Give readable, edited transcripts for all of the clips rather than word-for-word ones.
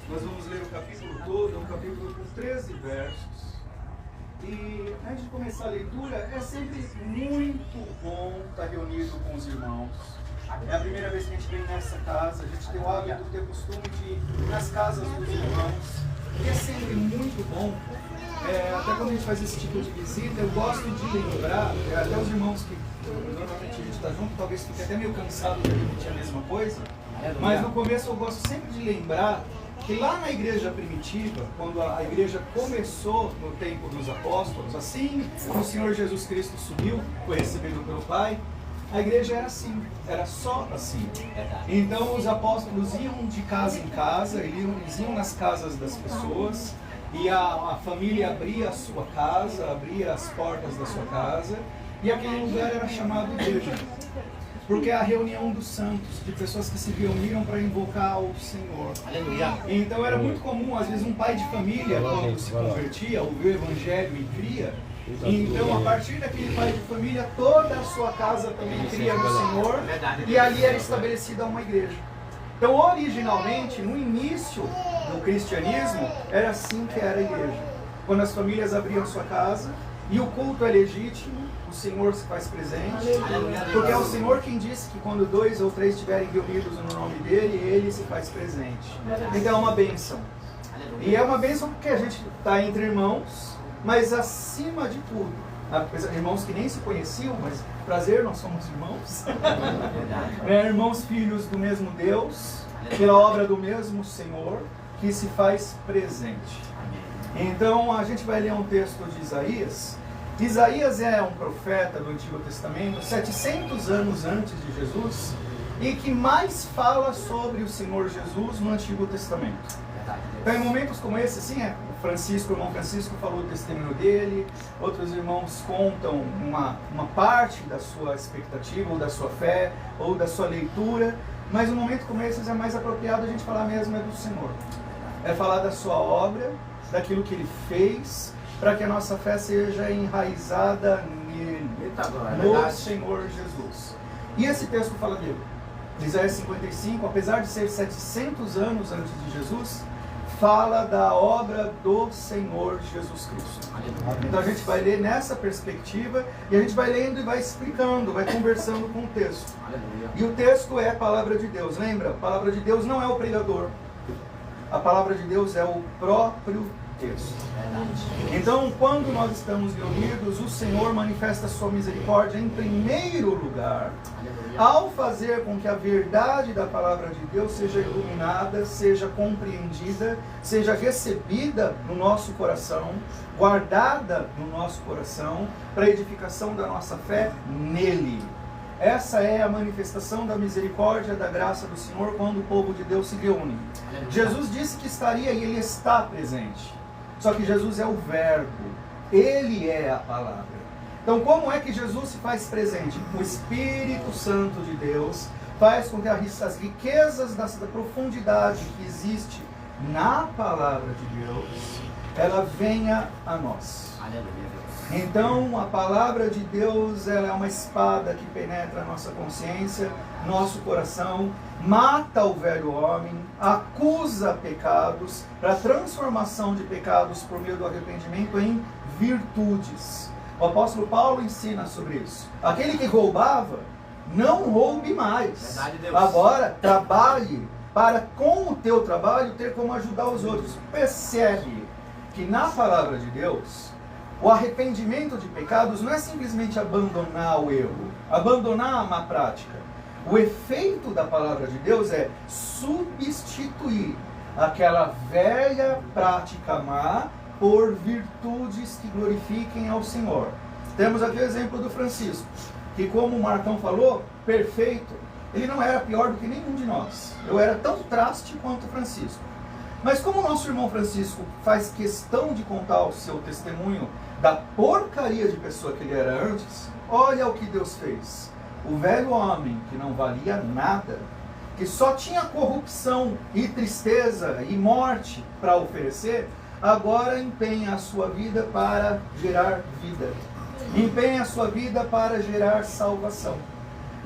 Nós vamos ler o capítulo todo, é um capítulo com 13 versos. E antes de começar a leitura, é sempre muito bom estar reunido com os irmãos. É a primeira vez que a gente vem nessa casa, a gente tem o hábito, tem o costume de ir nas casas dos irmãos. E é sempre muito bom, até quando a gente faz esse tipo de visita, eu gosto de lembrar, até os irmãos que normalmente a gente está junto, talvez fique até meio cansado de repetir a mesma coisa, mas no começo eu gosto sempre de lembrar que lá na igreja primitiva, quando a igreja começou no tempo dos apóstolos, assim como o Senhor Jesus Cristo subiu, foi recebido pelo Pai, a igreja era assim, era só assim. Então os apóstolos iam de casa em casa, eles iam nas casas das pessoas, e a família abria a sua casa, abria as portas da sua casa, e aquele lugar era chamado igreja. Porque é a reunião dos santos, de pessoas que se reuniram para invocar o Senhor. Aleluia. Então era muito comum, às vezes, um pai de família, quando se convertia, ouvia o Evangelho e cria. Então, a partir daquele pai de família, toda a sua casa também cria no Senhor, e ali era estabelecida uma igreja. Então, originalmente, no início do cristianismo, era assim que era a igreja. Quando as famílias abriam sua casa, e o culto é legítimo, o Senhor se faz presente, porque é o Senhor quem disse que quando 2 ou 3 estiverem reunidos no nome dele, ele se faz presente. Então é uma bênção. E é uma bênção porque a gente está entre irmãos, mas acima de tudo, apesar de irmãos que nem se conheciam, mas prazer, nós somos irmãos. Irmãos filhos do mesmo Deus, pela obra do mesmo Senhor, que se faz presente. Então a gente vai ler um texto de Isaías. Isaías é um profeta do Antigo Testamento, 700 anos antes de Jesus, e que mais fala sobre o Senhor Jesus no Antigo Testamento. Então, em momentos como esse, assim, o irmão Francisco falou o testemunho dele, outros irmãos contam uma parte da sua expectativa, ou da sua fé, ou da sua leitura, mas um momento como esse é mais apropriado a gente falar mesmo do Senhor. É falar da sua obra, daquilo que ele fez, para que a nossa fé seja enraizada nele, no Senhor Jesus. E esse texto fala dele. Isaías 55, apesar de ser 700 anos antes de Jesus, fala da obra do Senhor Jesus Cristo. Então a gente vai ler nessa perspectiva, e a gente vai lendo e vai explicando, vai conversando com o texto. E o texto é a palavra de Deus. Lembra? A palavra de Deus não é o pregador. A palavra de Deus é o próprio texto. Então, quando nós estamos reunidos, o Senhor manifesta a sua misericórdia em primeiro lugar, ao fazer com que a verdade da palavra de Deus seja iluminada, seja compreendida, seja recebida no nosso coração, guardada no nosso coração, para a edificação da nossa fé nele. Essa é a manifestação da misericórdia, da graça do Senhor, quando o povo de Deus se reúne. Jesus disse que estaria e ele está presente. Só que Jesus é o verbo, ele é a palavra. Então, como é que Jesus se faz presente? O Espírito Santo de Deus faz com que as riquezas da profundidade que existe na palavra de Deus, ela venha a nós. Então, a palavra de Deus, ela é uma espada que penetra a nossa consciência, nosso coração, mata o velho homem, acusa pecados, para a transformação de pecados por meio do arrependimento em virtudes. O apóstolo Paulo ensina sobre isso. Aquele que roubava, não roube mais. Agora, trabalhe para, com o teu trabalho, ter como ajudar os outros. Percebe que na palavra de Deus, o arrependimento de pecados não é simplesmente abandonar o erro, abandonar a má prática. O efeito da palavra de Deus é substituir aquela velha prática má por virtudes que glorifiquem ao Senhor. Temos aqui o exemplo do Francisco, que, como o Marcão falou, perfeito, ele não era pior do que nenhum de nós. Eu era tão traste quanto o Francisco. Mas como o nosso irmão Francisco faz questão de contar o seu testemunho da porcaria de pessoa que ele era antes, olha o que Deus fez. O velho homem, que não valia nada, que só tinha corrupção e tristeza e morte para oferecer, agora empenha a sua vida para gerar vida. Empenha a sua vida para gerar salvação.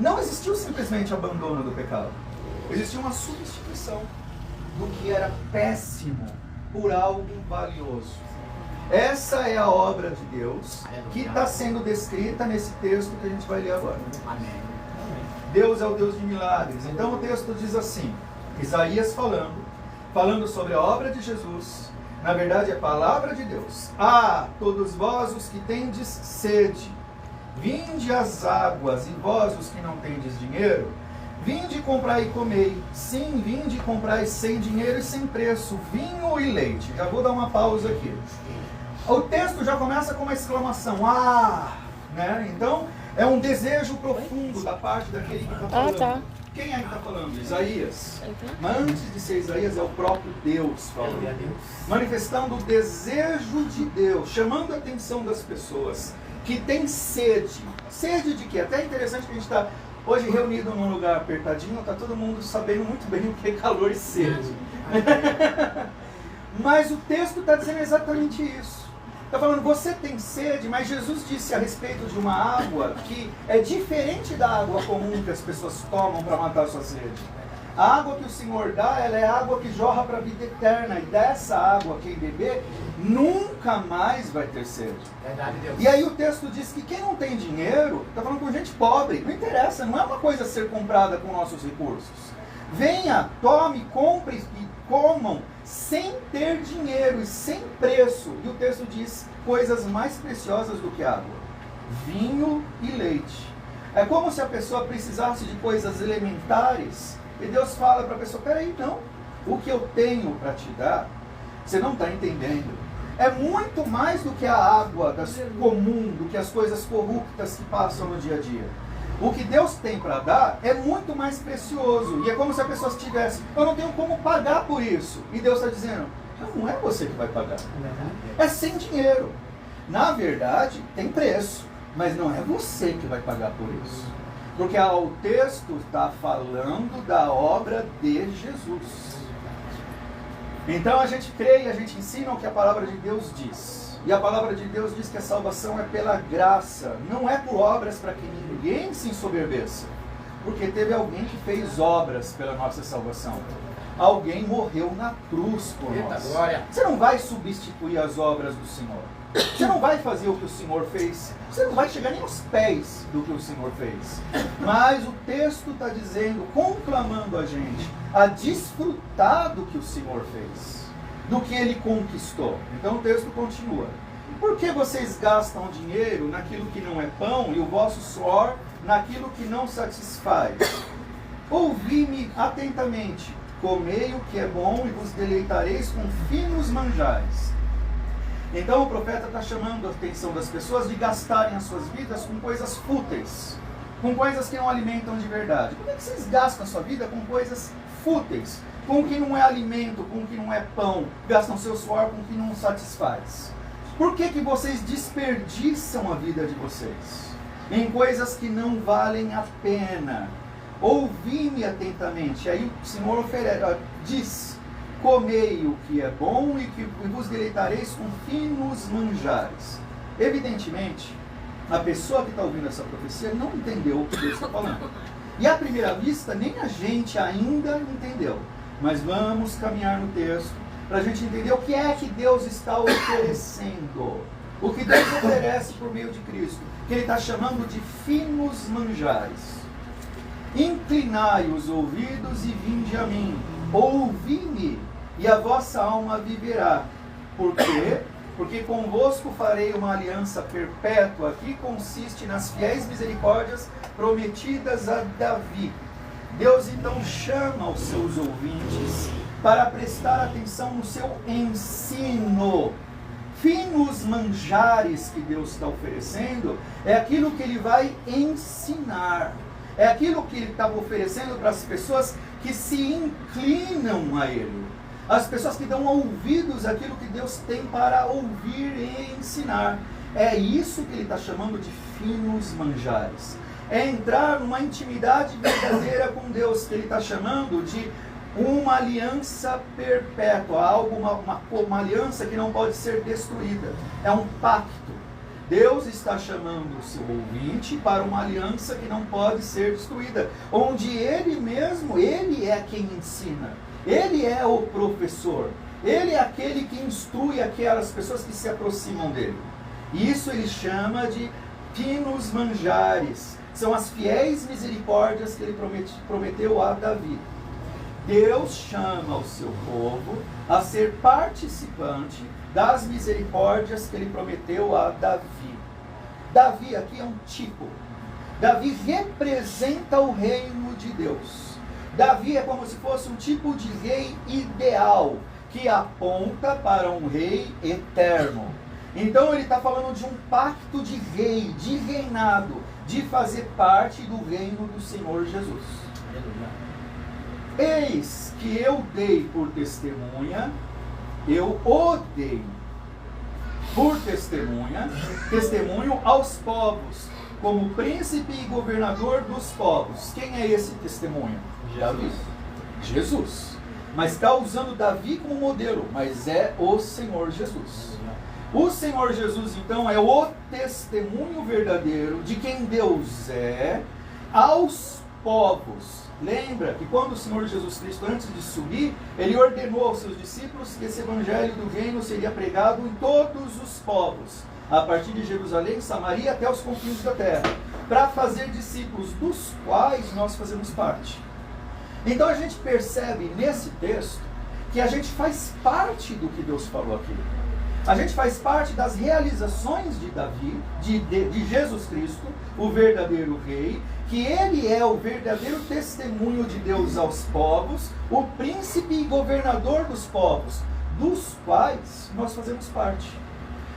Não existiu simplesmente abandono do pecado. Existiu uma substituição. do que era péssimo por algo valioso. Essa é a obra de Deus que está sendo descrita nesse texto que a gente vai ler agora. Amém. Deus é o Deus de milagres. Então o texto diz assim, Isaías falando sobre a obra de Jesus, na verdade é a palavra de Deus. Todos vós os que tendes sede, vinde às águas, e vós os que não tendes dinheiro, vinde comprai e comei. Sim, vinde e comprai sem dinheiro e sem preço, vinho e leite. Já vou dar uma pausa aqui. O texto já começa com uma exclamação, né? Então, é um desejo profundo da parte daquele que está falando. Tá. Quem é que está falando? Isaías. Mas antes de ser Isaías, é o próprio Deus falando. Manifestando o desejo de Deus, chamando a atenção das pessoas que têm sede. Sede de quê? Até é interessante que a gente está hoje reunido num lugar apertadinho, está todo mundo sabendo muito bem o que é calor e sede. Mas o texto está dizendo exatamente isso. Está falando, você tem sede, mas Jesus disse a respeito de uma água que é diferente da água comum que as pessoas tomam para matar a sua sede. A água que o Senhor dá, ela é água que jorra para a vida eterna. E dessa água, quem beber, nunca mais vai ter sede. Verdade, Deus. E aí o texto diz que quem não tem dinheiro, está falando com gente pobre. Não interessa, não é uma coisa a ser comprada com nossos recursos. Venha, tome, compre e comam sem ter dinheiro e sem preço. E o texto diz coisas mais preciosas do que água: vinho e leite. É como se a pessoa precisasse de coisas elementares e Deus fala para a pessoa, peraí, não, o que eu tenho para te dar, você não está entendendo. É muito mais do que a água comum, do que as coisas corruptas que passam no dia a dia. O que Deus tem para dar é muito mais precioso. E é como se a pessoa estivesse, eu não tenho como pagar por isso. E Deus está dizendo, não é você que vai pagar. É sem dinheiro. Na verdade, tem preço. Mas não é você que vai pagar por isso. Porque o texto está falando da obra de Jesus. Então a gente crê e a gente ensina o que a palavra de Deus diz. E a palavra de Deus diz que a salvação é pela graça, não é por obras para que ninguém se ensoberbeça. Porque teve alguém que fez obras pela nossa salvação. Alguém morreu na cruz por nós. Você não vai substituir as obras do Senhor. Você não vai fazer o que o Senhor fez. Você não vai chegar nem aos pés do que o Senhor fez. Mas o texto está dizendo, conclamando a gente a desfrutar do que o Senhor fez, do que Ele conquistou. Então o texto continua. Por que vocês gastam dinheiro naquilo que não é pão e o vosso suor naquilo que não satisfaz? Ouvi-me atentamente. Comei o que é bom e vos deleitareis com finos manjares. Então o profeta está chamando a atenção das pessoas de gastarem as suas vidas com coisas fúteis, com coisas que não alimentam de verdade. Por que vocês gastam a sua vida com coisas fúteis, com o que não é alimento, com o que não é pão, gastam seu suor com o que não satisfaz? Por que vocês desperdiçam a vida de vocês em coisas que não valem a pena? Ouvi-me atentamente. Aí o Senhor diz, comei o que é bom e vos deleitareis com finos manjares. Evidentemente, a pessoa que está ouvindo essa profecia não entendeu o que Deus está falando. E à primeira vista, nem a gente ainda entendeu. Mas vamos caminhar no texto para a gente entender o que é que Deus está oferecendo. O que Deus oferece por meio de Cristo, que Ele está chamando de finos manjares. Inclinai os ouvidos e vinde a mim. Ouvi-me, e a vossa alma viverá. Por quê? Porque convosco farei uma aliança perpétua, que consiste nas fiéis misericórdias prometidas a Davi. Deus então chama os seus ouvintes para prestar atenção no seu ensino. Finos manjares que Deus está oferecendo é aquilo que Ele vai ensinar. É aquilo que Ele estava oferecendo para as pessoas que se inclinam a Ele. As pessoas que dão ouvidos àquilo que Deus tem para ouvir e ensinar. É isso que Ele está chamando de finos manjares. É entrar numa intimidade verdadeira com Deus, que Ele está chamando de uma aliança perpétua, algo, uma aliança que não pode ser destruída. É um pacto. Deus está chamando o seu ouvinte para uma aliança que não pode ser destruída, onde Ele mesmo, Ele é quem ensina. Ele é o professor. Ele é aquele que instrui aquelas pessoas que se aproximam dele. E isso ele chama de finos manjares. São as fiéis misericórdias que ele prometeu a Davi. Deus chama o seu povo a ser participante das misericórdias que ele prometeu a Davi. Davi aqui é um tipo. Davi representa o reino de Deus. Davi é como se fosse um tipo de rei ideal, que aponta para um rei eterno. Então ele está falando de um pacto de rei, de reinado, de fazer parte do reino do Senhor Jesus. Eis que eu dei por testemunha, eu o dei por testemunho aos povos, como príncipe e governador dos povos. Quem é esse testemunho? Davi. Jesus. Mas está usando Davi como modelo, mas é o Senhor Jesus. O Senhor Jesus, então, é o testemunho verdadeiro de quem Deus é aos povos. Lembra que quando o Senhor Jesus Cristo, antes de subir, ele ordenou aos seus discípulos que esse evangelho do reino seria pregado em todos os povos, a partir de Jerusalém, Samaria, até os confins da terra, para fazer discípulos, dos quais nós fazemos parte. Então a gente percebe nesse texto que a gente faz parte do que Deus falou aqui. A gente faz parte das realizações de Davi, de Jesus Cristo, o verdadeiro rei, que ele é o verdadeiro testemunho de Deus aos povos, o príncipe e governador dos povos, dos quais nós fazemos parte.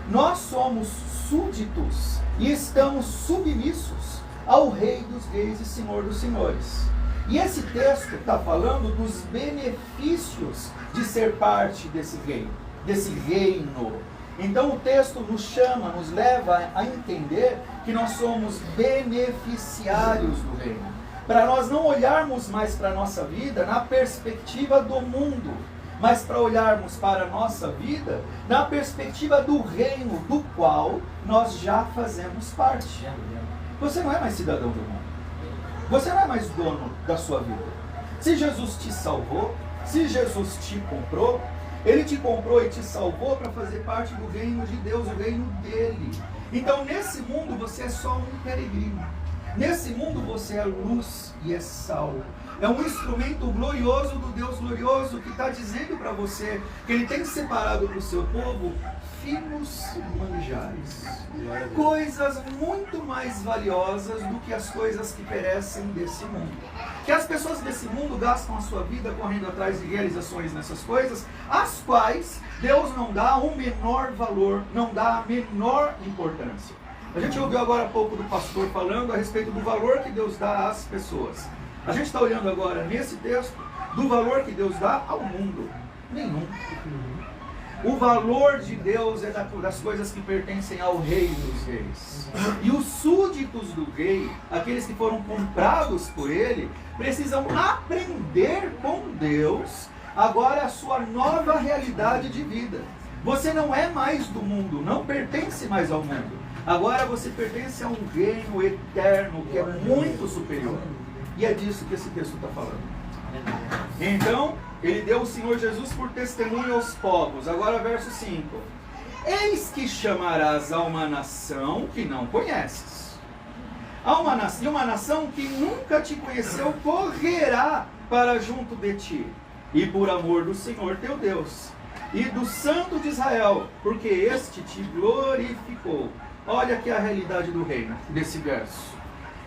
Nós somos súditos e estamos submissos ao Rei dos Reis e Senhor dos Senhores. E esse texto está falando dos benefícios de ser parte desse reino, desse reino. Então o texto nos chama, nos leva a entender que nós somos beneficiários do reino. Para nós não olharmos mais para a nossa vida na perspectiva do mundo, mas para olharmos para a nossa vida na perspectiva do reino do qual nós já fazemos parte. Você não é mais cidadão do mundo. Você não é mais dono da sua vida. Se Jesus te salvou, se Jesus te comprou, ele te comprou e te salvou para fazer parte do reino de Deus, o reino dele. Então nesse mundo você é só um peregrino. Nesse mundo você é luz e é sal. É um instrumento glorioso do Deus glorioso que está dizendo para você que ele tem separado para o seu povo finos manjares. Coisas muito mais valiosas do que as coisas que perecem desse mundo. Que as pessoas desse mundo gastam a sua vida correndo atrás de realizações nessas coisas, às quais Deus não dá o menor valor, não dá a menor importância. A gente ouviu agora há pouco do pastor falando a respeito do valor que Deus dá às pessoas. A gente está olhando agora nesse texto do valor que Deus dá ao mundo. Nenhum. O valor de Deus é das coisas que pertencem ao Rei dos Reis. E os súditos do Rei, aqueles que foram comprados por Ele, precisam aprender com Deus agora a sua nova realidade de vida. Você não é mais do mundo, não pertence mais ao mundo. Agora você pertence a um reino eterno que é muito superior. E é disso que esse texto está falando. Então, ele deu o Senhor Jesus por testemunho aos povos. Agora verso 5. Eis que chamarás a uma nação que não conheces. E uma nação que nunca te conheceu correrá para junto de ti. E por amor do Senhor teu Deus e do Santo de Israel, porque este te glorificou. Olha aqui a realidade do reino, desse verso.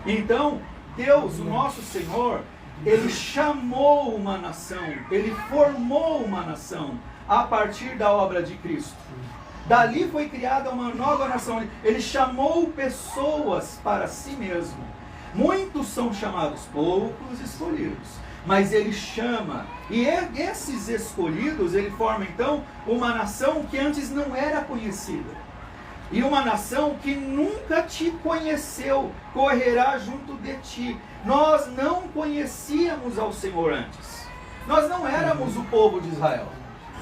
Então, Deus, o nosso Senhor, ele chamou uma nação, ele formou uma nação a partir da obra de Cristo. Dali foi criada uma nova nação. Ele chamou pessoas para si mesmo. Muitos são chamados, poucos escolhidos. Mas ele chama. E esses escolhidos, ele forma então uma nação que antes não era conhecida. E uma nação que nunca te conheceu, correrá junto de ti. Nós não conhecíamos ao Senhor antes. Nós não éramos o povo de Israel.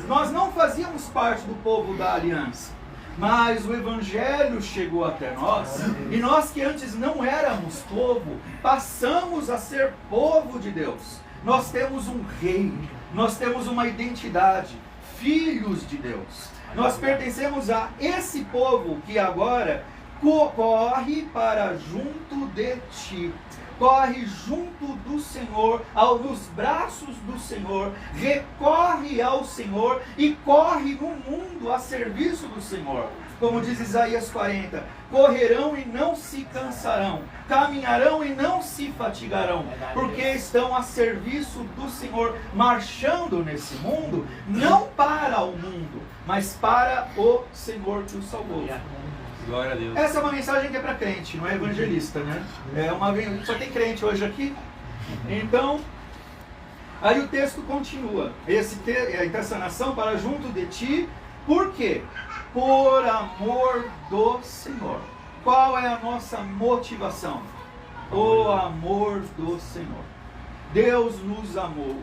Nós não fazíamos parte do povo da aliança. Mas o Evangelho chegou até nós. E nós que antes não éramos povo, passamos a ser povo de Deus. Nós temos um rei. nós temos uma identidade, filhos de Deus. Nós pertencemos a esse povo que agora corre para junto de ti. Corre junto do Senhor, nos braços do Senhor, recorre ao Senhor e corre no mundo a serviço do Senhor. Como diz Isaías 40, correrão e não se cansarão, caminharão e não se fatigarão, porque estão a serviço do Senhor, marchando nesse mundo, não para o mundo, mas para o Senhor que o salvou. Glória a Deus. Essa é uma mensagem que é para crente, não é evangelista, né? Só tem crente hoje aqui. Então, aí o texto continua. Essa nação para junto de ti, por quê? Por amor do Senhor. Qual é a nossa motivação? O amor do Senhor. Deus nos amou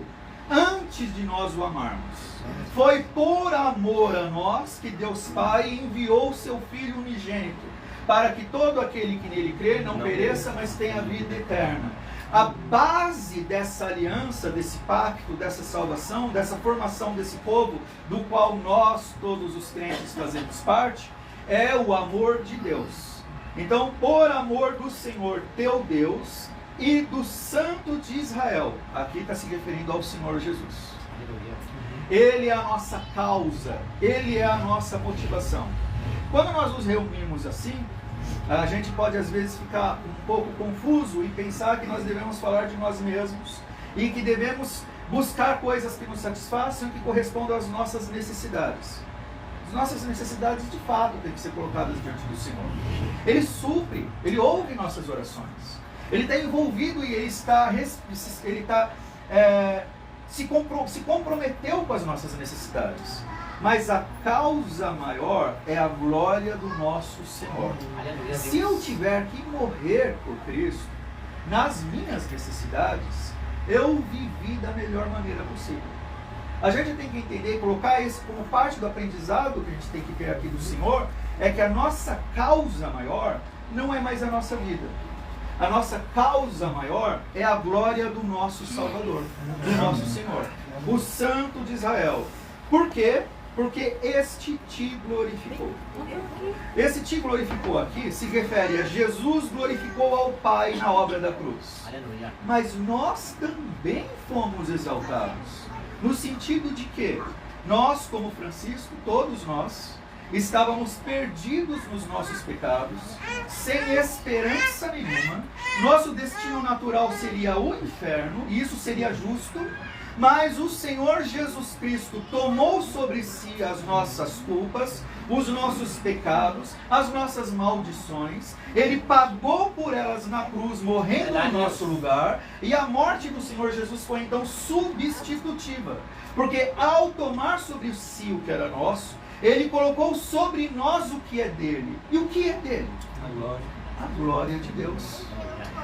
antes de nós o amarmos. Foi por amor a nós que Deus Pai enviou seu Filho unigênito, para que todo aquele que nele crê não pereça, mas tenha vida eterna. A base dessa aliança, desse pacto, dessa salvação, dessa formação desse povo, do qual nós, todos os crentes, fazemos parte, é o amor de Deus. Então, por amor do Senhor teu Deus e do Santo de Israel, aqui está se referindo ao Senhor Jesus. Ele é a nossa causa, Ele é a nossa motivação. Quando nós nos reunimos assim, a gente pode às vezes ficar um pouco confuso e pensar que nós devemos falar de nós mesmos e que devemos buscar coisas que nos satisfaçam e que correspondam às nossas necessidades. As nossas necessidades de fato têm que ser colocadas diante do Senhor. Ele supre, Ele ouve nossas orações. Ele está envolvido e Ele se comprometeu com as nossas necessidades. Mas a causa maior é a glória do nosso Senhor. Se eu tiver que morrer por Cristo, nas minhas necessidades, eu vivi da melhor maneira possível. A gente tem que entender e colocar isso como parte do aprendizado que a gente tem que ter aqui do Senhor, é que a nossa causa maior não é mais a nossa vida. A nossa causa maior é a glória do nosso Salvador, do nosso Senhor, o Santo de Israel. Por quê? Porque este te glorificou. Esse te glorificou aqui se refere a Jesus glorificou ao Pai na obra da cruz. Mas nós também fomos exaltados, no sentido de que nós, como Francisco, todos nós, estávamos perdidos nos nossos pecados, sem esperança nenhuma. Nosso destino natural seria o inferno, e isso seria justo, mas o Senhor Jesus Cristo tomou sobre si as nossas culpas, os nossos pecados, as nossas maldições. Ele pagou por elas na cruz, morrendo no nosso lugar, e a morte do Senhor Jesus foi então substitutiva, porque ao tomar sobre si o que era nosso, Ele colocou sobre nós o que é dele. E o que é dele? A glória de Deus.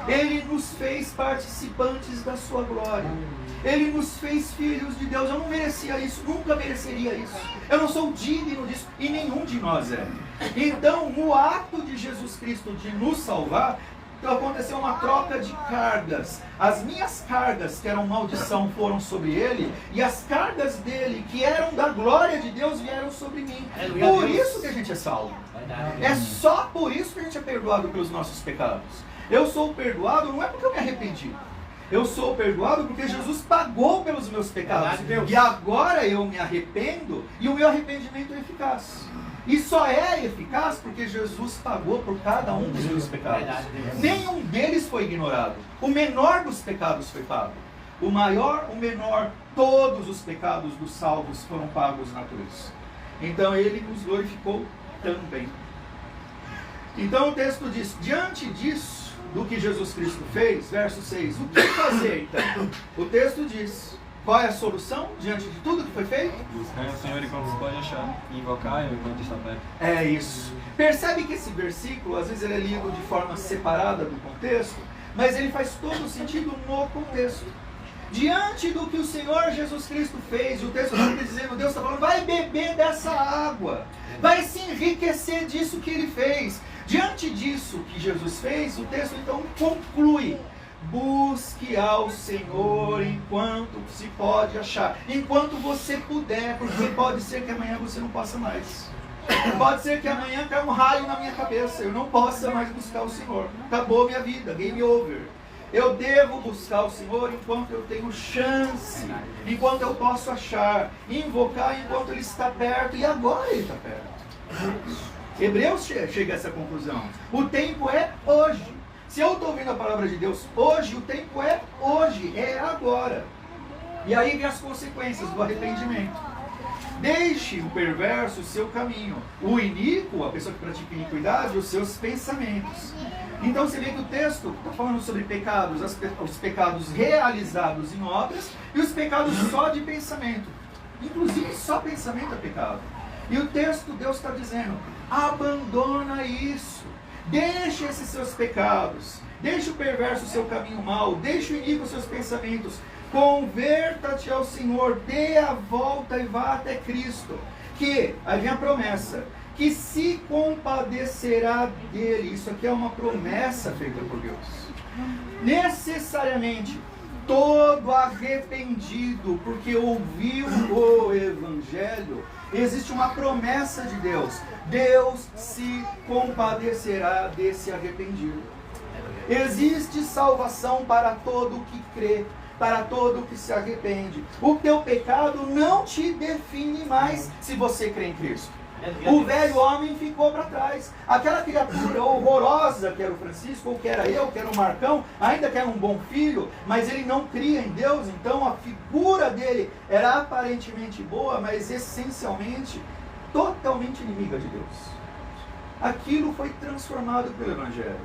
Ele nos fez participantes da sua glória. Ele nos fez filhos de Deus. Eu não merecia isso, nunca mereceria isso. Eu não sou digno disso, e nenhum de nós é. Então, no ato de Jesus Cristo de nos salvar, aconteceu uma troca de cargas. As minhas cargas, que eram maldição, foram sobre ele, e as cargas dele, que eram da glória de Deus, vieram sobre mim. Por isso que a gente é salvo. É só por isso que a gente é perdoado pelos nossos pecados. Eu sou perdoado não é porque eu me arrependi. Eu sou perdoado porque Jesus pagou pelos meus pecados. E agora eu me arrependo, e o meu arrependimento é eficaz. E só é eficaz porque Jesus pagou por cada um dos meus pecados. Nenhum deles foi ignorado. O menor dos pecados foi pago. O maior, o menor, todos os pecados dos salvos foram pagos na cruz. Então Ele nos glorificou também. Então o texto diz, diante disso, do que Jesus Cristo fez, verso 6, o que fazer então? O texto diz, qual é a solução diante de tudo que foi feito? Buscar o Senhor enquanto se pode achar, e invocar enquanto está perto. É isso. Percebe que esse versículo, às vezes ele é lido de forma separada do contexto, mas ele faz todo sentido no contexto. Diante do que o Senhor Jesus Cristo fez, o texto está dizendo, Deus está falando, vai beber dessa água, vai se enriquecer disso que Ele fez. Diante disso que Jesus fez, o texto então conclui, Busque ao Senhor enquanto se pode achar, enquanto você puder, porque pode ser que amanhã você não possa mais. Pode ser que amanhã caia um raio na minha cabeça, eu não possa mais buscar o Senhor. Acabou minha vida, game over. Eu devo buscar o Senhor enquanto eu tenho chance, enquanto eu posso achar, invocar enquanto Ele está perto, e agora Ele está perto. Hebreus chega a essa conclusão. O tempo é hoje. Se eu estou ouvindo a palavra de Deus hoje, o tempo é hoje, é agora. E aí vem as consequências do arrependimento. Deixe o perverso o seu caminho, o iníquo, a pessoa que pratica iniquidade, os seus pensamentos. Então você vê que o texto está falando sobre pecados, os pecados realizados em obras e os pecados só de pensamento. Inclusive só pensamento é pecado. E o texto, Deus está dizendo, abandona isso. Deixe esses seus pecados, deixe o perverso o seu caminho mau, deixe o iníquo os seus pensamentos, converta-te ao Senhor, dê a volta e vá até Cristo, que, aí vem a promessa, que se compadecerá dele. Isso aqui é uma promessa feita por Deus. Necessariamente, todo arrependido, porque ouviu o Evangelho, existe uma promessa de Deus. Deus se compadecerá desse arrependido. Existe salvação para todo o que crê, para todo o que se arrepende. O teu pecado não te define mais se você crê em Cristo. O velho homem ficou para trás. Aquela criatura horrorosa que era o Francisco, ou que era eu, que era o Marcão, ainda que era um bom filho, mas ele não cria em Deus, então a figura dele era aparentemente boa, mas essencialmente totalmente inimiga de Deus. Aquilo foi transformado pelo Evangelho.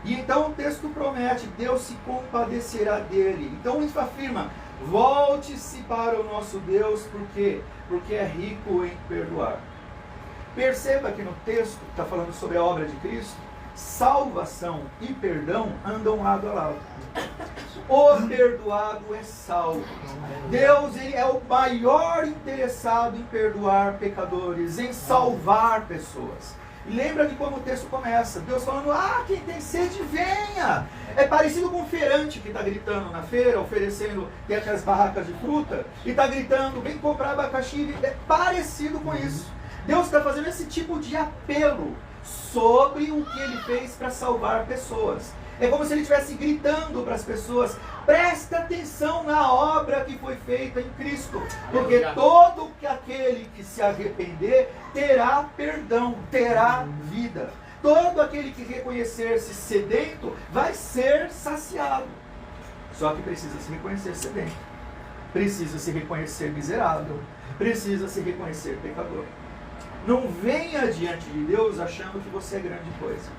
E então o texto promete, Deus se compadecerá dele. Então isso afirma, volte-se para o nosso Deus, porque é rico em perdoar. Perceba que no texto, está falando sobre a obra de Cristo, salvação e perdão andam lado a lado. O perdoado é salvo. Deus, ele é o maior interessado em perdoar pecadores, em salvar pessoas. E lembra de como o texto começa, Deus falando, quem tem sede, venha. É parecido com um feirante que está gritando na feira, oferecendo, tem aquelas barracas de fruta, e está gritando, vem comprar abacaxi. É parecido com isso. Deus está fazendo esse tipo de apelo sobre o que Ele fez para salvar pessoas. É como se Ele estivesse gritando para as pessoas, presta atenção na obra que foi feita em Cristo, porque todo aquele que se arrepender terá perdão, terá vida. Todo aquele que reconhecer-se sedento vai ser saciado. Só que precisa se reconhecer sedento, precisa se reconhecer miserável, precisa se reconhecer pecador. Não venha diante de Deus achando que você é grande coisa.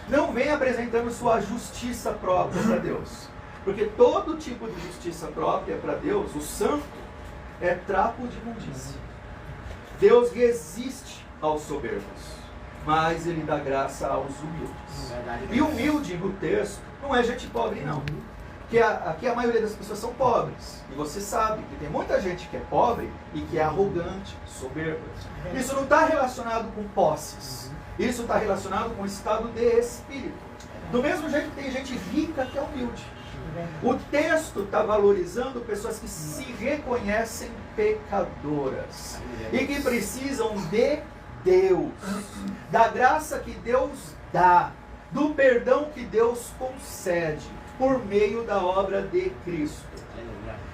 Não venha apresentando sua justiça própria para Deus. Porque todo tipo de justiça própria para Deus, o santo, é trapo de imundícia. Deus resiste aos soberbos, mas Ele dá graça aos humildes. E humilde no texto não é gente pobre, não. Porque aqui a maioria das pessoas são pobres. E você sabe que tem muita gente que é pobre e que é arrogante, soberba. Isso não está relacionado com posses. Isso está relacionado com o estado de espírito. Do mesmo jeito que tem gente rica que é humilde. O texto está valorizando pessoas que se reconhecem pecadoras e que precisam de Deus, da graça que Deus dá, do perdão que Deus concede por meio da obra de Cristo.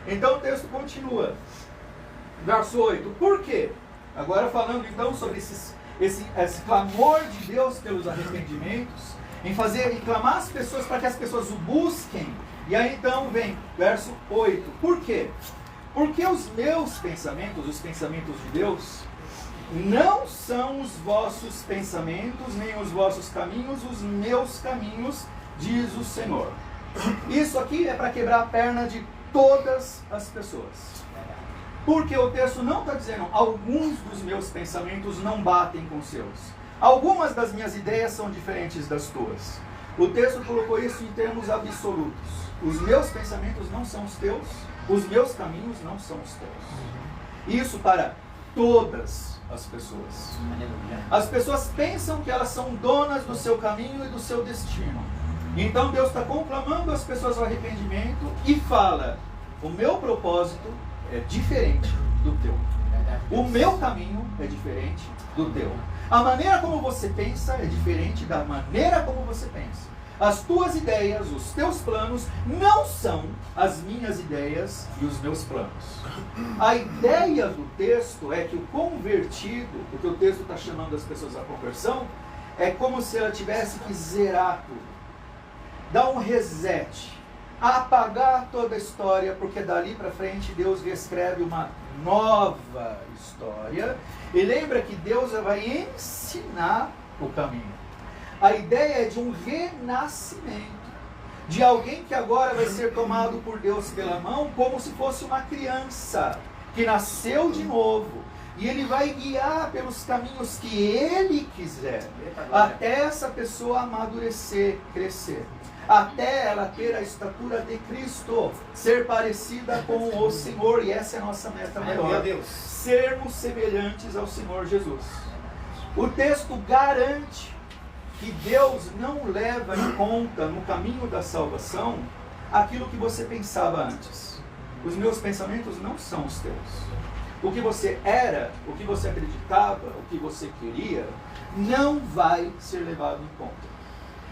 Então o texto continua. Verso 8. Por quê? Agora falando então sobre esse clamor de Deus pelos arrependimentos, em clamar as pessoas para que as pessoas o busquem. E aí então vem verso 8. Por quê? Porque os meus pensamentos, os pensamentos de Deus, não são os vossos pensamentos, nem os vossos caminhos, os meus caminhos, diz o Senhor. Isso aqui é para quebrar a perna de todas as pessoas. Porque o texto não está dizendo, alguns dos meus pensamentos não batem com os seus. Algumas das minhas ideias são diferentes das tuas. O texto colocou isso em termos absolutos. Os meus pensamentos não são os teus, os meus caminhos não são os teus. Isso para todas as pessoas. As pessoas pensam que elas são donas do seu caminho e do seu destino. Então Deus está conclamando as pessoas ao arrependimento e fala: o meu propósito é diferente do teu. O meu caminho é diferente do teu. A maneira como você pensa é diferente da maneira como você pensa. As tuas ideias, os teus planos não são as minhas ideias e os meus planos. A ideia do texto é que o convertido, o que o texto está chamando as pessoas à conversão, é como se ela tivesse que zerar tudo, dar um reset, apagar toda a história, porque dali para frente Deus reescreve uma nova história. E lembra que Deus vai ensinar o caminho. A ideia é de um renascimento, de alguém que agora vai ser tomado por Deus pela mão, como se fosse uma criança que nasceu de novo. E ele vai guiar pelos caminhos que ele quiser, até essa pessoa amadurecer, crescer, até ela ter a estatura de Cristo, ser parecida com o Senhor. E essa é a nossa meta maior, sermos semelhantes ao Senhor Jesus. O texto garante que Deus não leva em conta no caminho da salvação aquilo que você pensava antes. Os meus pensamentos não são os teus. O que você era, o que você acreditava, o que você queria, não vai ser levado em conta.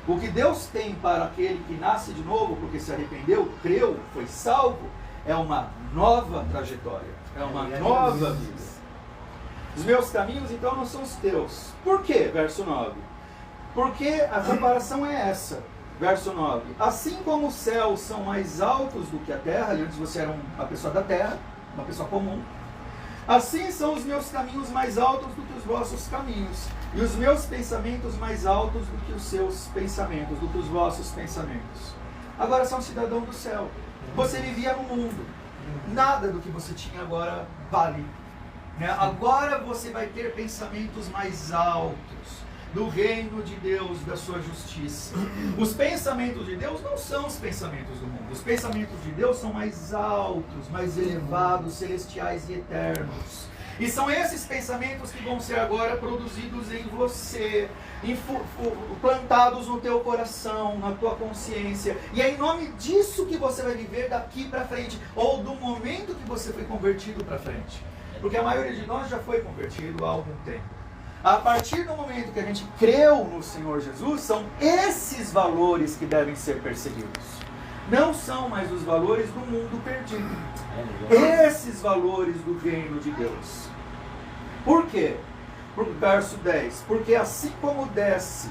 O que Deus tem para aquele que nasce de novo, porque se arrependeu, creu, foi salvo, é uma nova trajetória, é uma nova vida. Os meus caminhos, então, não são os teus. Por quê? Verso 9. Porque a comparação é essa. Verso 9. Assim como os céus são mais altos do que a terra, e antes você era uma pessoa da terra, uma pessoa comum, assim são os meus caminhos mais altos do que os vossos caminhos, e os meus pensamentos mais altos do que os seus pensamentos, do que os vossos pensamentos. Agora você é um cidadão do céu. Você vivia no mundo. Nada do que você tinha agora vale. Agora você vai ter pensamentos mais altos do reino de Deus, da sua justiça. Os pensamentos de Deus não são os pensamentos do mundo. Os pensamentos de Deus são mais altos, mais elevados, celestiais e eternos. E são esses pensamentos que vão ser agora produzidos em você, plantados no teu coração, na tua consciência. E é em nome disso que você vai viver daqui para frente, ou do momento que você foi convertido para frente. Porque a maioria de nós já foi convertido há algum tempo. A partir do momento que a gente creu no Senhor Jesus, são esses valores que devem ser perseguidos. Não são mais os valores do mundo perdido. Esses valores do reino de Deus. Por quê? Verso 10. Porque assim como desce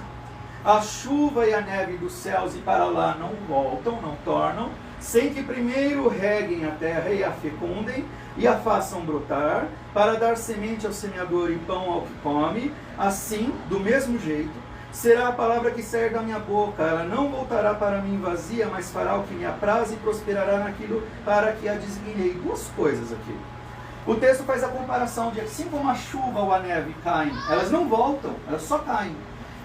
a chuva e a neve dos céus e para lá não voltam, não tornam, sem que primeiro reguem a terra e a fecundem, e a façam brotar, para dar semente ao semeador e pão ao que come, assim, do mesmo jeito, será a palavra que sair da minha boca. Ela não voltará para mim vazia, mas fará o que me apraz e prosperará naquilo para que a designei. Duas coisas aqui. O texto faz a comparação de assim como a chuva ou a neve caem, elas não voltam, elas só caem.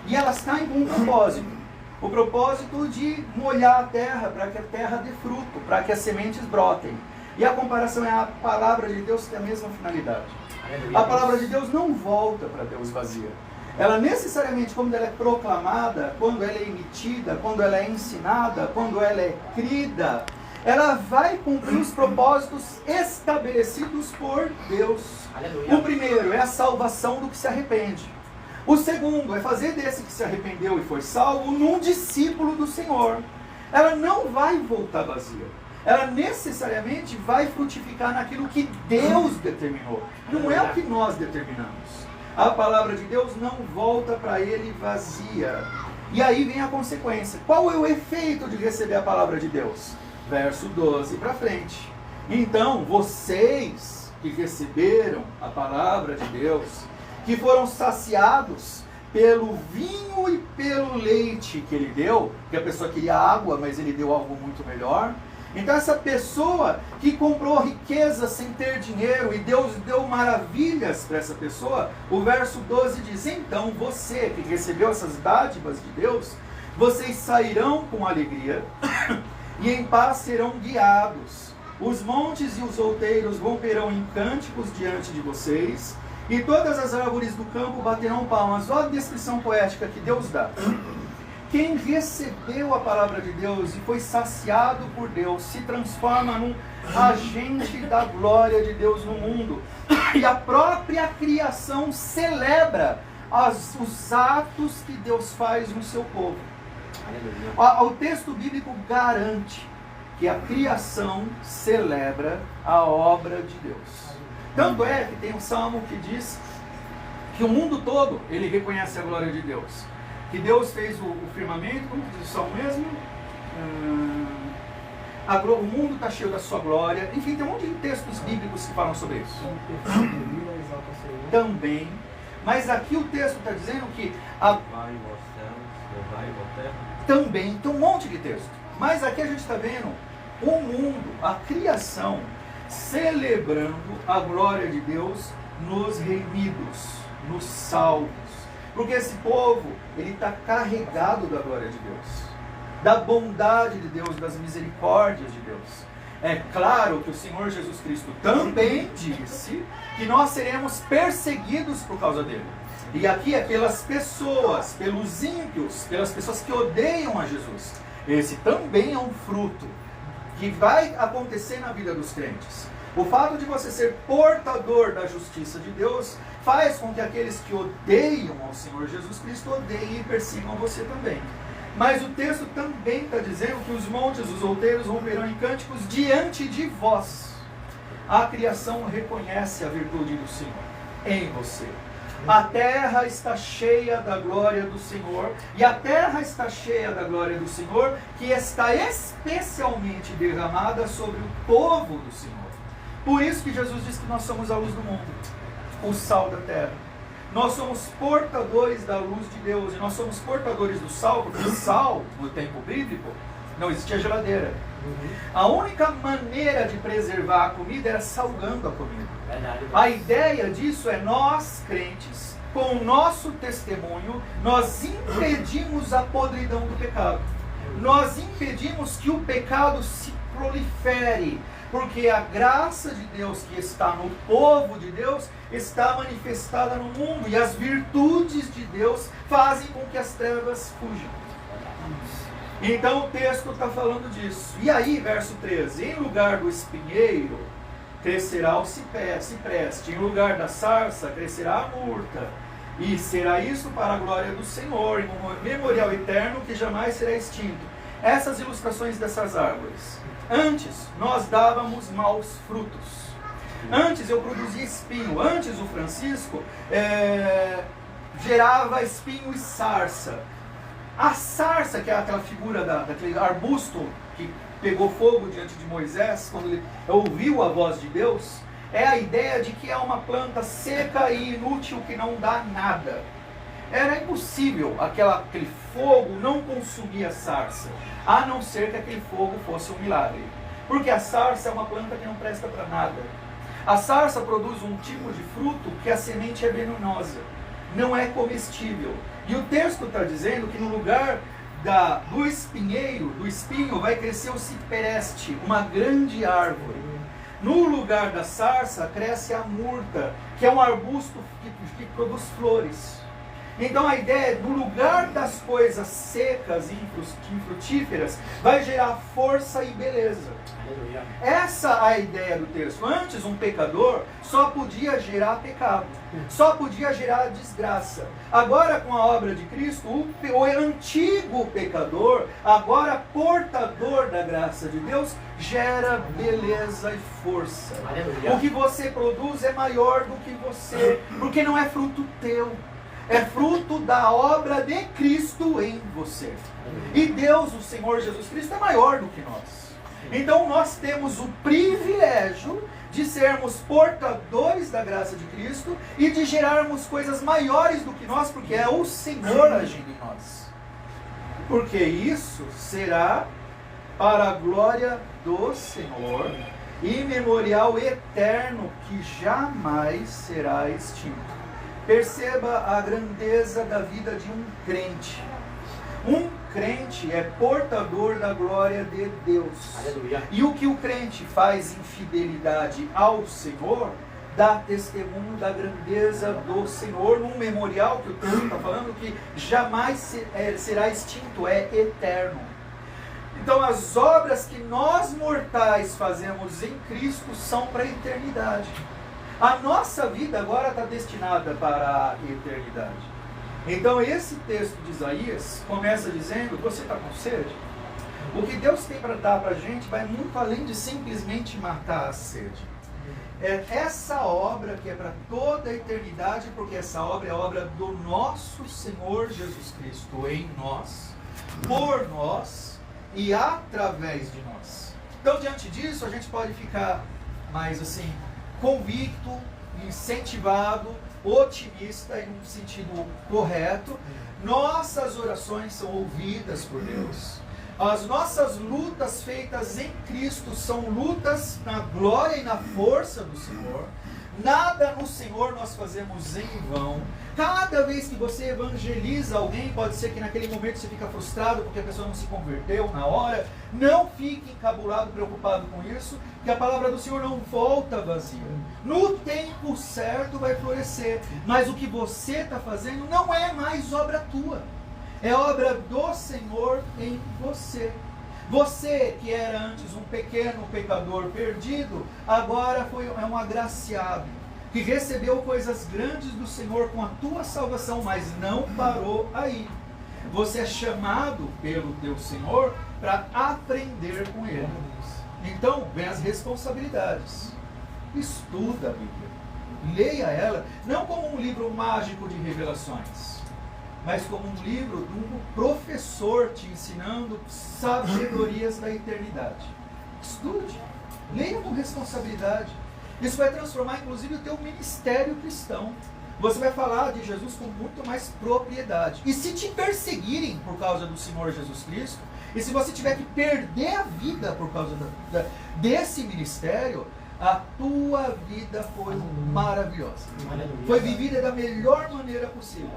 E elas caem com um propósito. O propósito de molhar a terra, para que a terra dê fruto, para que as sementes brotem. E a comparação é a palavra de Deus, que tem a mesma finalidade. A palavra de Deus não volta para Deus vazia. Ela necessariamente, quando ela é proclamada, quando ela é emitida, quando ela é ensinada, quando ela é crida, ela vai cumprir os propósitos estabelecidos por Deus. Aleluia. O primeiro é a salvação do que se arrepende. O segundo é fazer desse que se arrependeu e foi salvo num discípulo do Senhor. Ela não vai voltar vazia. Ela necessariamente vai frutificar naquilo que Deus determinou. Não é o que nós determinamos. A palavra de Deus não volta para ele vazia. E aí vem a consequência. Qual é o efeito de receber a palavra de Deus? Verso 12 para frente. Então, vocês que receberam a palavra de Deus, que foram saciados pelo vinho e pelo leite que ele deu, que a pessoa queria água, mas ele deu algo muito melhor. Então essa pessoa que comprou riqueza sem ter dinheiro e Deus deu maravilhas para essa pessoa, o verso 12 diz: então você que recebeu essas dádivas de Deus, vocês sairão com alegria e em paz serão guiados. Os montes e os outeiros romperão em cânticos diante de vocês, e todas as árvores do campo baterão palmas. Olha a descrição poética que Deus dá. quem recebeu a palavra de Deus e foi saciado por Deus se transforma num agente da glória de Deus no mundo. E a própria criação celebra os atos que Deus faz no seu povo. O texto bíblico garante que a criação celebra a obra de Deus. Tanto é que tem um salmo que diz que o mundo todo ele reconhece a glória de Deus. Que Deus fez o firmamento, como diz o salmo mesmo? O mundo está cheio da sua glória. Enfim, tem um monte de textos bíblicos que falam sobre isso. Também. Mas aqui o texto está dizendo que também tem um monte de texto. Mas aqui a gente está vendo o mundo, a criação, celebrando a glória de Deus nos remidos, nos salvos. Porque esse povo, ele está carregado da glória de Deus, da bondade de Deus, das misericórdias de Deus. É claro que o Senhor Jesus Cristo também disse que nós seremos perseguidos por causa dele. E aqui é pelas pessoas, pelos ímpios, pelas pessoas que odeiam a Jesus. Esse também é um fruto que vai acontecer na vida dos crentes. O fato de você ser portador da justiça de Deus faz com que aqueles que odeiam ao Senhor Jesus Cristo odeiem e persigam você também. Mas o texto também está dizendo que os montes, os outeiros romperão em cânticos diante de vós. A criação reconhece a virtude do Senhor em você. A terra está cheia da glória do Senhor, e a terra está cheia da glória do Senhor, que está especialmente derramada sobre o povo do Senhor. Por isso que Jesus diz que nós somos a luz do mundo, o sal da terra. Nós somos portadores da luz de Deus, e nós somos portadores do sal, porque o sal, no tempo bíblico, não existia geladeira. A única maneira de preservar a comida era salgando a comida. A ideia disso é nós, crentes, com o nosso testemunho, nós impedimos a podridão do pecado. Nós impedimos que o pecado se prolifere, porque a graça de Deus que está no povo de Deus está manifestada no mundo, e as virtudes de Deus fazem com que as trevas fujam. Então o texto está falando disso. E aí, verso 13: em lugar do espinheiro crescerá o cipreste, em lugar da sarça crescerá a murta, e será isso para a glória do Senhor, em um memorial eterno que jamais será extinto. Essas ilustrações dessas árvores. Antes nós dávamos maus frutos. Antes eu produzia espinho. Antes o Francisco gerava espinho e sarça. A sarça, que é aquela figura daquele arbusto que pegou fogo diante de Moisés, quando ele ouviu a voz de Deus, é a ideia de que é uma planta seca e inútil que não dá nada. Era impossível aquele fogo não consumir a sarça, a não ser que aquele fogo fosse um milagre. Porque a sarça é uma planta que não presta para nada. A sarça produz um tipo de fruto que a semente é venenosa, não é comestível. E o texto está dizendo que no lugar do espinheiro, do espinho, vai crescer o cipreste, uma grande árvore. No lugar da sarça cresce a murta, que é um arbusto que produz flores. Então a ideia é, no lugar das coisas secas e infrutíferas, vai gerar força e beleza. Essa é a ideia do texto. Antes, um pecador só podia gerar pecado, só podia gerar desgraça. Agora, com a obra de Cristo, o antigo pecador, agora portador da graça de Deus, gera beleza e força. O que você produz é maior do que você, porque não é fruto teu. É fruto da obra de Cristo em você. E Deus, o Senhor Jesus Cristo, é maior do que nós. Então nós temos o privilégio de sermos portadores da graça de Cristo e de gerarmos coisas maiores do que nós, porque é o Senhor agindo em nós. Porque isso será para a glória do Senhor e memorial eterno que jamais será extinto. Perceba a grandeza da vida de um crente. Um crente é portador da glória de Deus. Aleluia. E o que o crente faz em fidelidade ao Senhor, dá testemunho da grandeza do Senhor, num memorial que o texto está falando que jamais será extinto, é eterno. Então as obras que nós mortais fazemos em Cristo são para a eternidade. A nossa vida agora está destinada para a eternidade. Então esse texto de Isaías começa dizendo: você está com sede? O que Deus tem para dar para a gente vai muito além de simplesmente matar a sede. É essa obra que é para toda a eternidade, porque essa obra é a obra do nosso Senhor Jesus Cristo em nós, por nós e através de nós. Então, diante disso, a gente pode ficar mais assim, convicto, incentivado, otimista em um sentido correto. Nossas orações são ouvidas por Deus. As nossas lutas feitas em Cristo são lutas na glória e na força do Senhor. Nada no Senhor nós fazemos em vão. Cada vez que você evangeliza alguém, pode ser que naquele momento você fica frustrado porque a pessoa não se converteu na hora. Não fique encabulado, preocupado com isso, que a palavra do Senhor não volta vazia. No tempo certo vai florescer. Mas o que você está fazendo não é mais obra tua. É obra do Senhor em você. Você que era antes um pequeno pecador perdido, agora é um agraciado, que recebeu coisas grandes do Senhor com a tua salvação, mas não parou aí. Você é chamado pelo teu Senhor para aprender com Ele. Então, vem as responsabilidades. Estuda a Bíblia. Leia ela, não como um livro mágico de revelações, mas como um livro de um professor te ensinando sabedorias da eternidade. Estude, leia com responsabilidade. Isso vai transformar inclusive o teu ministério cristão. Você vai falar de Jesus com muito mais propriedade. E se te perseguirem por causa do Senhor Jesus Cristo, e se você tiver que perder a vida por causa desse ministério, a tua vida foi maravilhosa. Foi vivida da melhor maneira possível.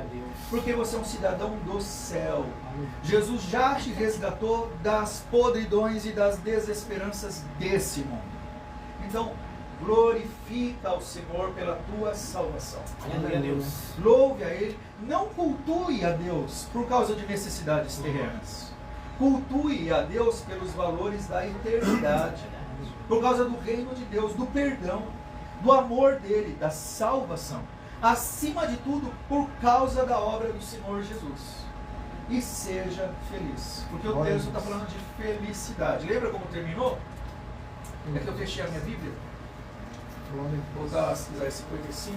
Porque você é um cidadão do céu. Jesus já te resgatou das podridões e das desesperanças desse mundo. Então, glorifica ao Senhor pela tua salvação. Louve a Ele. Não cultue a Deus por causa de necessidades terrenas. Cultue a Deus pelos valores da eternidade. Por causa do reino de Deus, do perdão, do amor dele, da salvação. Acima de tudo, por causa da obra do Senhor Jesus. E seja feliz. Porque o texto está falando de felicidade. Lembra como terminou? É que eu fechei a minha Bíblia. Vou usar, se quiser, 55.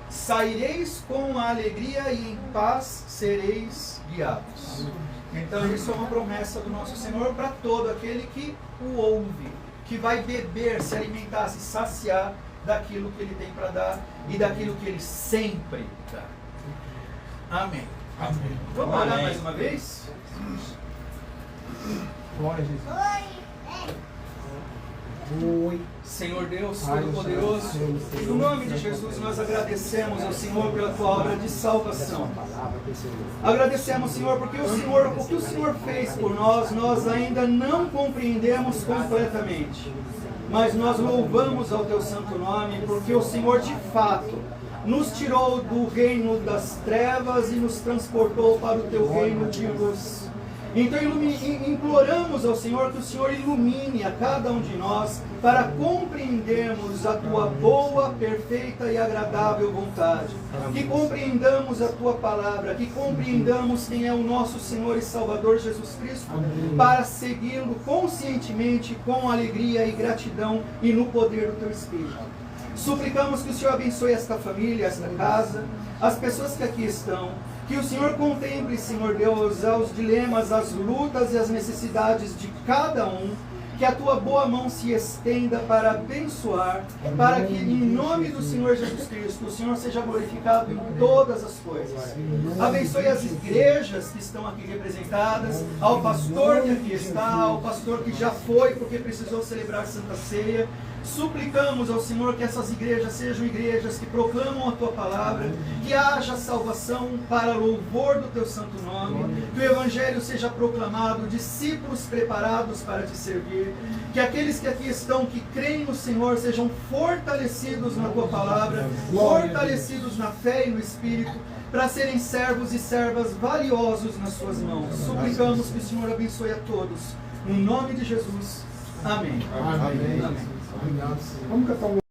Saireis com a alegria e em paz sereis guiados. Então isso é uma promessa do nosso Senhor para todo aquele que o ouve, que vai beber, se alimentar, se saciar daquilo que Ele tem para dar e daquilo que Ele sempre dá. Amém. Amém. Vamos orar mais uma vez? Glória a Jesus. Oi. Senhor Deus Todo-Poderoso, no nome de Jesus nós agradecemos ao Senhor pela tua obra de salvação. Agradecemos, Senhor, porque o que o Senhor fez por nós, nós ainda não compreendemos completamente. Mas nós louvamos ao teu santo nome, porque o Senhor de fato nos tirou do reino das trevas e nos transportou para o teu reino de luz. Então imploramos ao Senhor que o Senhor ilumine a cada um de nós para compreendermos a tua boa, perfeita e agradável vontade. Que compreendamos a tua palavra, que compreendamos quem é o nosso Senhor e Salvador Jesus Cristo, para segui-lo conscientemente, com alegria e gratidão e no poder do teu Espírito. Suplicamos que o Senhor abençoe esta família, esta casa, as pessoas que aqui estão. Que o Senhor contemple, Senhor Deus, os dilemas, as lutas e as necessidades de cada um. Que a tua boa mão se estenda para abençoar, para que em nome do Senhor Jesus Cristo o Senhor seja glorificado em todas as coisas. Abençoe as igrejas que estão aqui representadas, ao pastor que aqui está, ao pastor que já foi porque precisou celebrar Santa Ceia. Suplicamos ao Senhor que essas igrejas sejam igrejas que proclamam a Tua palavra, que haja salvação para louvor do Teu santo nome, que o Evangelho seja proclamado, discípulos preparados para Te servir, que aqueles que aqui estão, que creem no Senhor, sejam fortalecidos na Tua palavra, fortalecidos na fé e no Espírito, para serem servos e servas valiosos nas Suas mãos. Suplicamos que o Senhor abençoe a todos. No nome de Jesus. Amém. Amém. Amém. Vamos cantar um